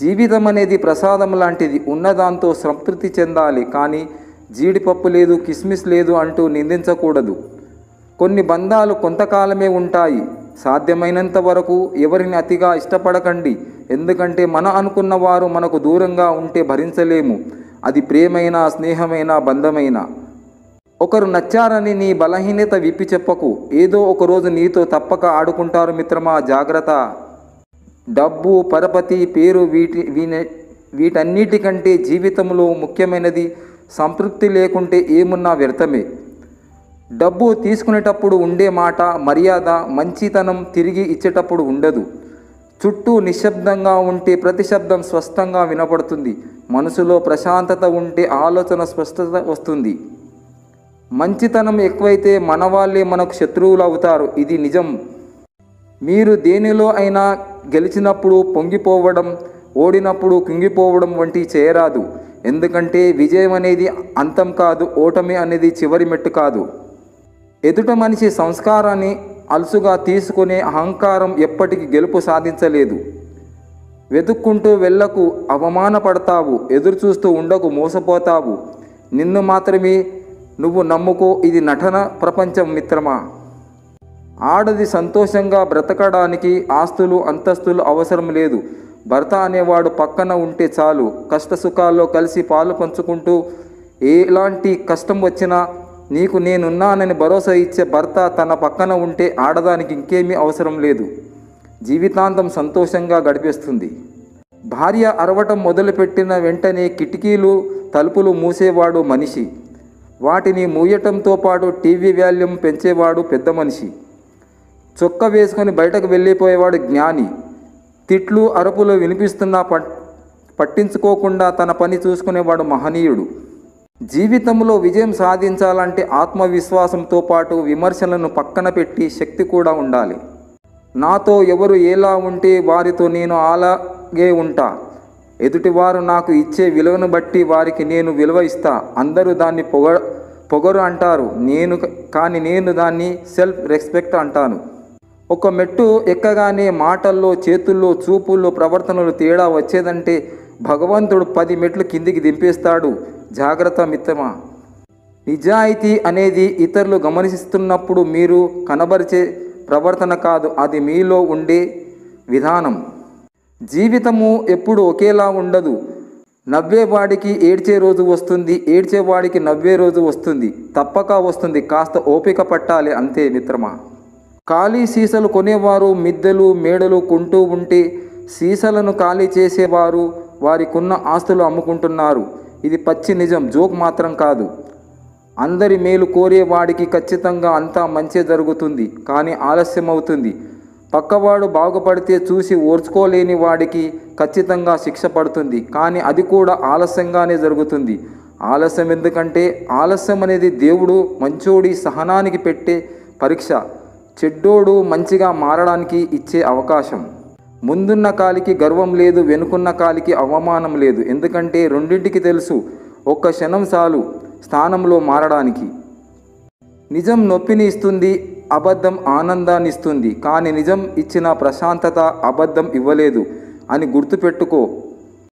జీవితం అనేది ప్రసాదం లాంటిది. ఉన్నదాంతో సంతృప్తి చెందాలి. కానీ జీడిపప్పు లేదు, కిస్మిస్ లేదు అంటూ నిందించకూడదు. కొన్ని బంధాలు కొంతకాలమే ఉంటాయి. సాధ్యమైనంత వరకు ఎవరిని అతిగా ఇష్టపడకండి. ఎందుకంటే అనుకున్న వారు మనకు దూరంగా ఉంటే భరించలేము. అది ప్రేమైనా, స్నేహమైనా, బంధమైనా. ఒకరు నచ్చారని నీ బలహీనత విప్పి చెప్పకు. ఏదో ఒకరోజు నీతో తప్పక ఆడుకుంటారు మిత్రమా, జాగ్రత్త. డబ్బు, పరపతి, పేరు వీటన్నిటికంటే జీవితంలో ముఖ్యమైనది సంతృప్తి. లేకుంటే ఏమున్నా వ్యర్థమే. డబ్బు తీసుకునేటప్పుడు ఉండే మాట, మర్యాద, మంచితనం తిరిగి ఇచ్చేటప్పుడు ఉండదు. చుట్టూ నిశ్శబ్దంగా ఉంటే ప్రతి శబ్దం స్పష్టంగా వినపడుతుంది. మనసులో ప్రశాంతత ఉంటే ఆలోచన స్పష్టత వస్తుంది. మంచితనం ఎక్కువైతే మన వాళ్ళే మనకు శత్రువులు అవుతారు. ఇది నిజం. మీరు దేనిలో అయినా గెలిచినప్పుడు పొంగిపోవడం, ఓడినప్పుడు కుంగిపోవడం వంటివి చేయరాదు. ఎందుకంటే విజయం అనేది అంతం కాదు, ఓటమి అనేది చివరి మెట్టు కాదు. ఎదుట మనిషి సంస్కారాన్ని అలుసుగా తీసుకునే అహంకారం ఎప్పటికీ గెలుపు సాధించలేదు. వెతుక్కుంటూ వెళ్ళకు, అవమానపడతావు. ఎదురుచూస్తూ ఉండకు, మోసపోతావు. నిన్ను మాత్రమే నువ్వు నమ్ముకో. ఇది నటన ప్రపంచం మిత్రమా. ఆడది సంతోషంగా బ్రతకడానికి ఆస్తులు, అంతస్తులు అవసరం లేదు. భర్త అనేవాడు పక్కన ఉంటే చాలు. కష్టసుఖాల్లో కలిసి పాలు పంచుకుంటూ ఎలాంటి కష్టం వచ్చినా నీకు నేనున్నానని భరోసా ఇచ్చే భర్త తన పక్కన ఉంటే ఆడదానికి ఇంకేమీ అవసరం లేదు. జీవితాంతం సంతోషంగా గడిపేస్తుంది. భార్య అరవటం మొదలుపెట్టిన వెంటనే కిటికీలు, తలుపులు మూసేవాడు మనిషి. వాటిని మూయటంతో పాటు టీవీ వాల్యూమ్ పెంచేవాడు పెద్ద మనిషి. చొక్కా వేసుకొని బయటకు వెళ్ళిపోయేవాడు జ్ఞాని. తిట్లు, అరుపులు వినిపిస్తున్నా పట్టించుకోకుండా తన పని చూసుకునేవాడు మహనీయుడు. జీవితంలో విజయం సాధించాలంటే ఆత్మవిశ్వాసంతో పాటు విమర్శలను పక్కన పెట్టి శక్తి కూడా ఉండాలి. నాతో ఎవరు ఎలా ఉంటే వారితో నేను అలాగే ఉంటా. ఎదుటివారు నాకు ఇచ్చే విలువను బట్టి వారికి నేను విలువ ఇస్తా. అందరూ దాన్ని పొగరు అంటారు, నేను దాన్ని సెల్ఫ్ రెస్పెక్ట్ అంటాను. ఒక మెట్టు ఎక్కగానే మాటల్లో, చేతుల్లో, చూపుల్లో, ప్రవర్తనలు తేడా వచ్చేదంటే భగవంతుడు 10 మెట్లు కిందికి దింపేస్తాడు. జాగ్రత్త మిత్రమా. నిజాయితీ అనేది ఇతరులు గమనిస్తున్నప్పుడు మీరు కనబరిచే ప్రవర్తన కాదు, అది మీలో ఉండే విధానం. జీవితము ఎప్పుడు ఒకేలా ఉండదు. నవ్వేవాడికి ఏడ్చే రోజు వస్తుంది, ఏడ్చేవాడికి నవ్వే రోజు వస్తుంది. తప్పక వస్తుంది. కాస్త ఓపిక పట్టాలి అంతే మిత్రమా. ఖాళీ సీసాలు కొనేవారు మిద్దెలు, మేడలు కొంటూ ఉంటే సీసాలను ఖాళీ చేసేవారు వారికున్న ఆస్తులు అమ్ముకుంటున్నారు. ఇది పచ్చి నిజం, జోక్ మాత్రం కాదు. అందరి మేలు కోరేవాడికి ఖచ్చితంగా అంతా మంచి జరుగుతుంది, కానీ ఆలస్యం అవుతుంది. పక్కవాడు బాగుపడితే చూసి ఓర్చుకోలేని వాడికి ఖచ్చితంగా శిక్ష పడుతుంది, కానీ అది కూడా ఆలస్యంగానే జరుగుతుంది. ఆలస్యం ఎందుకంటే ఆలస్యం అనేది దేవుడు మంచోడి సహనానికి పెట్టే పరీక్ష. చెడ్డోడు మంచిగా మారడానికి ఇచ్చే అవకాశం. ముందున్న కాలికి గర్వం లేదు, వెనుకున్న కాలికి అవమానం లేదు. ఎందుకంటే రెండింటికి తెలుసు, ఒక్క క్షణం చాలు స్థానంలో మారడానికి. నిజం నొప్పిని ఇస్తుంది, అబద్ధం ఆనందాన్ని ఇస్తుంది. కానీ నిజం ఇచ్చిన ప్రశాంతత అబద్ధం ఇవ్వలేదు అని గుర్తుపెట్టుకో.